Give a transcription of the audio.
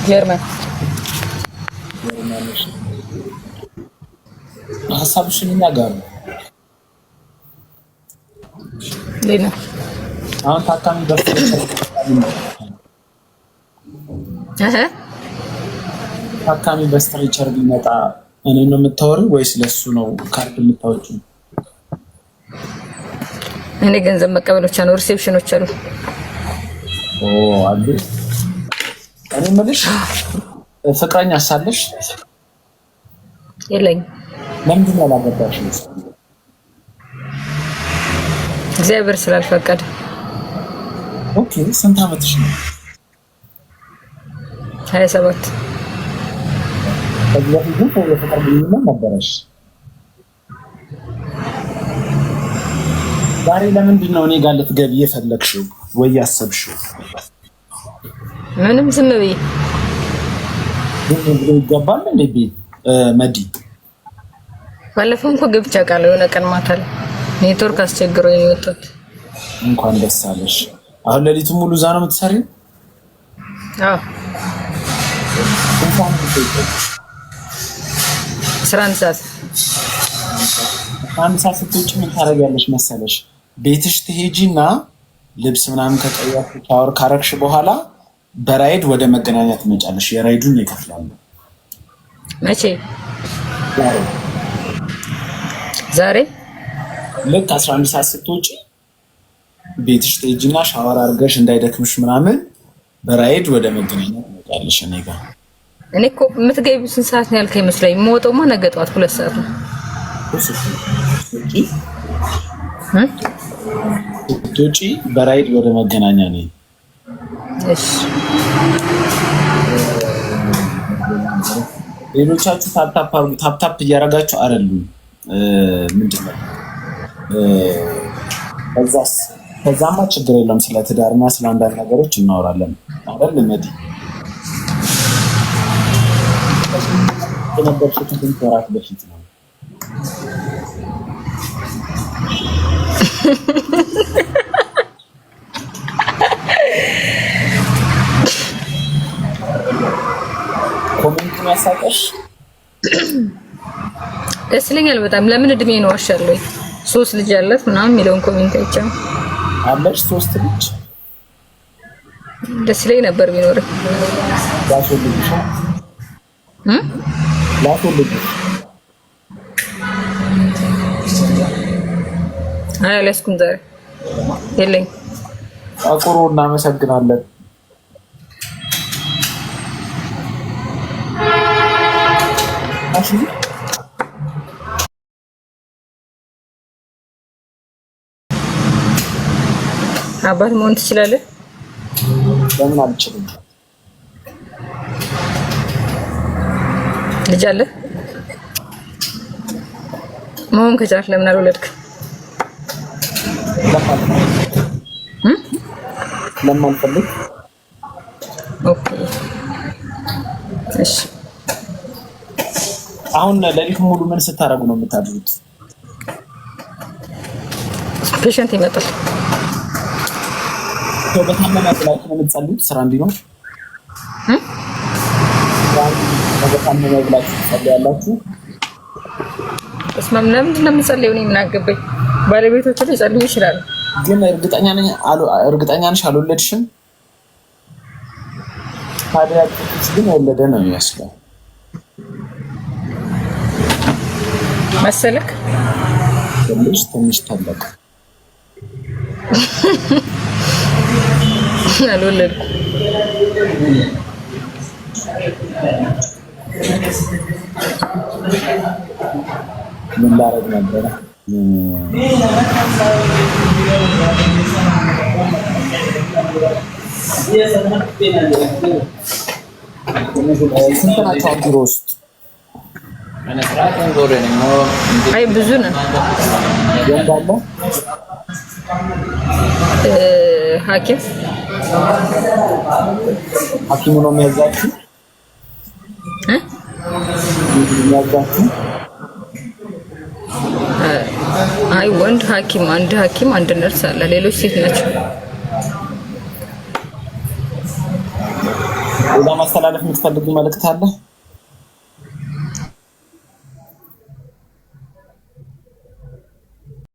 ጀርመን ሀሳብሽን ይናገሩ። ሌላ አሁን ታካሚ ታካሚ በስትሬቸር ቢመጣ እኔ ነው የምታወሪው ወይስ ለሱ ነው ካርድ የምታወጪው? እኔ ገንዘብ መቀበሎች ነው፣ ሪሴፕሽኖች አሉ። አሉ። እኔ የምልሽ ፍቅረኛ ሳለሽ? የለኝም። ለምንድን ነው ያላገባሽው? እግዚአብሔር ስላልፈቀደ። ኦኬ። ስንት ዓመትሽ ነው? 27 ከዚህ በፊት ግን የፍቅር ግንኙነት ነበረሽ? ዛሬ ለምንድን ነው እኔ ጋር ልትገቢ የፈለግሽው ወይ ያሰብሽው? ምንም ዝም ብዬ ይገባል እንዴ? መዲ ባለፈው እንኳን ገብቻ ቃል የሆነ ቀን ማታ ላይ ኔትወርክ አስቸግሮኝ ነው የወጣሁት። እንኳን ደስ አለሽ። አሁን ሌሊቱን ሙሉ እዛ ነው የምትሰሪው? አዎ። 11 ሰዓት ስትወጪ ምን ታደርጊያለሽ መሰለሽ? ቤትሽ ትሄጂና ልብስ ምናምን ከቀየርሽ ሻወር ካረግሽ በኋላ በራይድ ወደ መገናኛ ትመጫለሽ። የራይዱን ይከፍላሉ። መቼ? ዛሬ ልክ 11 ሰዓት ስትወጪ ቤትሽ ትሄጂና ሻወር አድርገሽ እንዳይደክምሽ ምናምን በራይድ ወደ መገናኛ ትመጫለሽ። እኔ እኮ የምትገቢው ስንት ሰዓት ነው ያልከኝ መስሎኝ። የምወጣውማ ነገ ጠዋት 2 ሰዓት ነው። ስትወጪ በራይድ ወደ መገናኛ ነኝ። እሺ። ሌሎቻችሁ ታፕታፕ አድርጉ። ታፕታፕ እያደረጋችሁ አይደሉም። ምንድን ነው ከዛማ ችግር የለም። ስለ ትዳርና ስለ አንዳንድ ነገሮች እናወራለን አይደል? መዲ የነበርሽው ስንት ወራት በፊት ነው? ኮሜንት ያሳቀሽ ደስ ይለኛል በጣም። ለምን እድሜ ነው አሻለኝ 3 ልጅ ያላት ምናምን የሚለውን ኮሜንት አይቻም አለሽ። 3 ልጅ ደስ ይለኝ ነበር ቢኖር። አላስኩም ዛሬ የለኝ። አቁሩ። እናመሰግናለን። አባት መሆን ትችላለህ? ለምን አልችልም? ልጅ አለ መሆን ከቻልክ ለምን አልወለድክም? ለማልፈልግ። ኦኬ እሺ። አሁን ሌሊት ሙሉ ምን ስታረጉ ነው የምታድሩት? ፔሸንት ይመጣል። በታመመ ላይ ነው የምትጸልዩት? ስራ እንዲኖር በታመመ ላይ ትጸልያላችሁ? እስማም ለምንድን ነው የምጸልየው? እኔ ምን አገባኝ? ባለቤቶቹ ሊጸልዩ ይችላሉ። ግን እርግጠኛ ነሽ አልወለድሽም? ታዲያ ግን ወለደ ነው የሚመስለው መሰለክ? ትንሽ ተለቅ አልወለድኩም። ምን ላደርግ ነበረ? ስንት ናቸው ቢሮ ውስጥ? አይ ብዙ ነን። ሐኪሙ ነው የሚያዛችሁ? አይ ወንድ ሐኪም አንድ ነርስ አለ። ሌሎች ሴት ናቸው። ሌላ ማስተላለፍ የምትፈልጉ መልእክት አለ?